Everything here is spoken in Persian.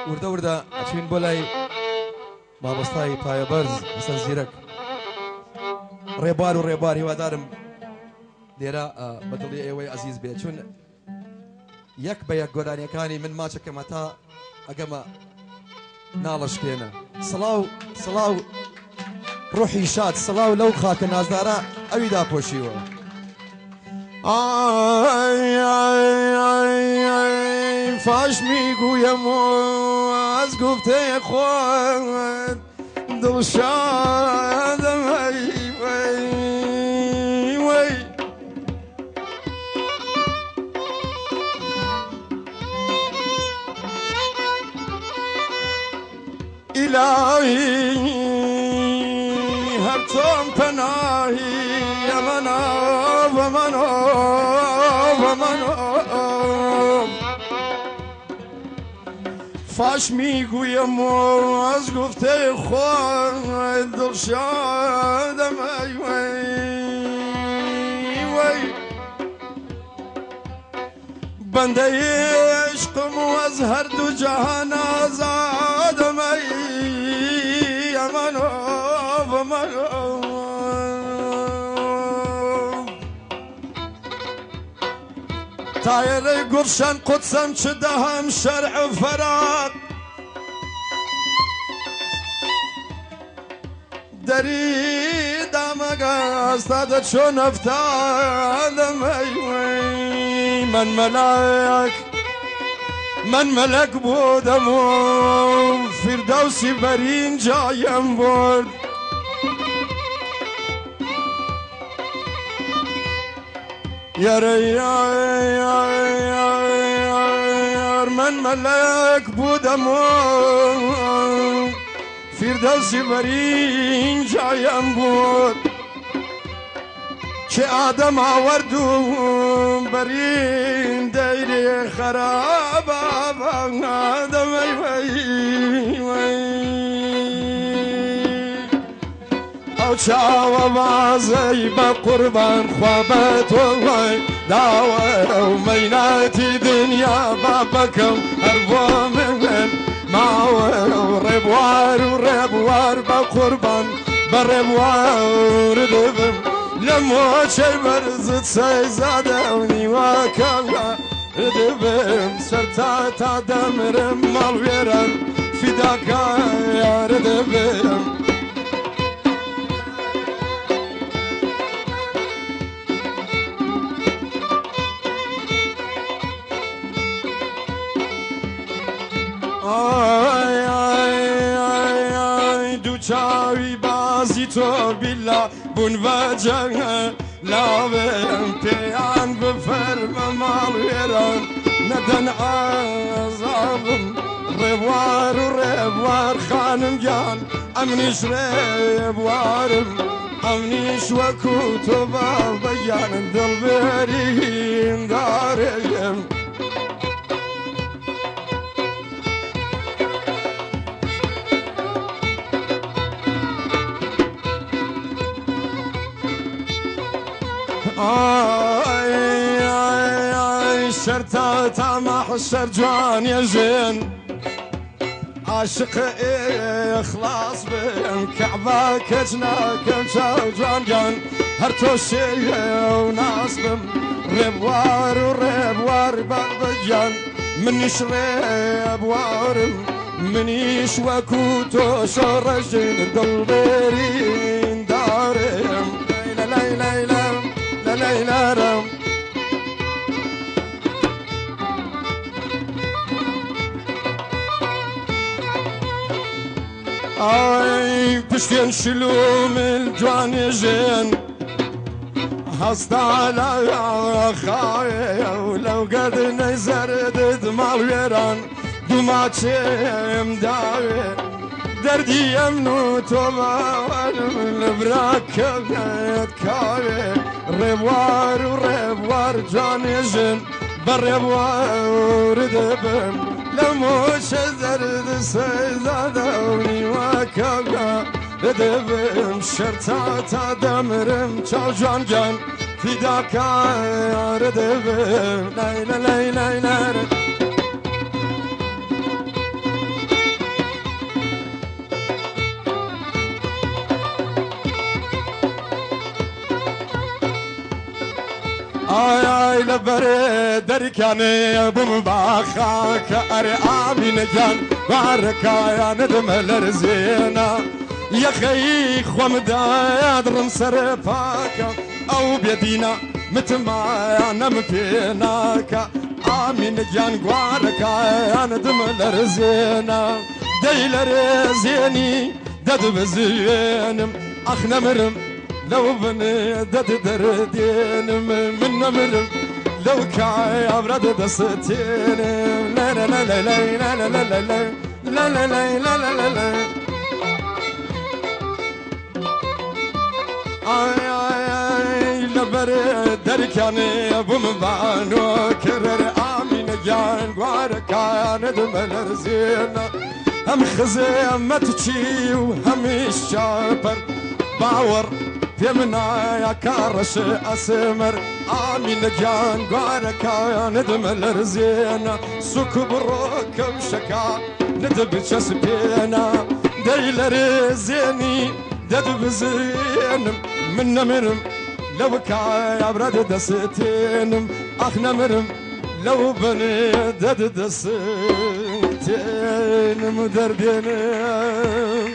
وردە وردە ئەچین بۆ لای مامۆستای پایەبەرز حەسەن زیرەک ڕێبوار و ڕێبوار هیوادارم لێرە بەدڵی ئێوەی عەزیز بێ چون یەک بە یەک گۆرانیەکانی من ماچەکەمە تا ئەگەمە ناڵەشکێنە سڵاو سڵاو ڕوحی شاد سڵاو لەو خاکە نازدارە ئەوی داپۆشیوە فاش میگویم از گفته خود دلشادم ای وی وی الهی هر تام پناهی امنا و منا و منا فاش میگویم از گفته خود دلشادم ای وی وی بنده عشقم و از هر دو جهان آزادم ای امنا و منا طایر گلشن قدسم چه دهم شرع فراق دریدم استاد چون افتادم ای من ملک بودم و فردوسی بر این جایم برد یار من ملک بودم و فردوسی بر این جایم بود که آدم آوردم بر این دیر خراب آدم ای او چاو بازی با قربان خوابت وای داوه و میناتی دنیا بابکم هر بو من ماوه و ربوار با قربان با ربوار دبم لموچه برزت سیزاده و نیواکم دبم سرتا تا دمرم مالویرم فداکا یار دبم دوچاوی بازی تو بیلا بون و جنگ لاوم پیان بفرم مال ویران ندن عذابم روار خانم جان امنیش روارم امنیش وکو تو بابا جان دل بریم داریم شرطة طمح الشرجان يا زين عاشق إخلاص بين كعبة كجنا كجان جان هرتوشي وناصبم ربوار بابجان منيش ربوارم منيش وكوتو شرجين دلبرين دارم لا رم اي بشتين شلوم الجوان جين هست على خايا ولو قد نزرد دمال ويران دوماتشي مداوي دردي يمنو توما والبراك كاوي ربوار جاني جن بالربوار دبم لموش زرد سيزادوني وكاوي دبم شرطة دمرم چاو جان فداك يا دبم لا لبري دركاني بمباخاك أري آمين جان باركا يا ندم الرزينا يا خي خومدا درم سرفاك أو بيدينا متما يا نم فيناك آمين جان باركا يا ندم الرزينا ديلر زيني دد بزينم أخنا مرم لو بني دد دردينم من مرم لو كاي أبرد دستين لا لا لا لا لا لا لا لا لا لا لا لا لا لا آي آي آي لبر دركاني بمبانو كرر آمين جان غاركا ندم الرزينا هم خزيمتشي وهم الشابر باور في منايا كارش أسمر آمين جان غاركا ندم الرزينا سوك بروك وشكا ندب جسبينا ديلر زيني دد بزينم من نمرم لو كاي أبرد دستينم أخنا مرم لو بني دد دستينم دردينم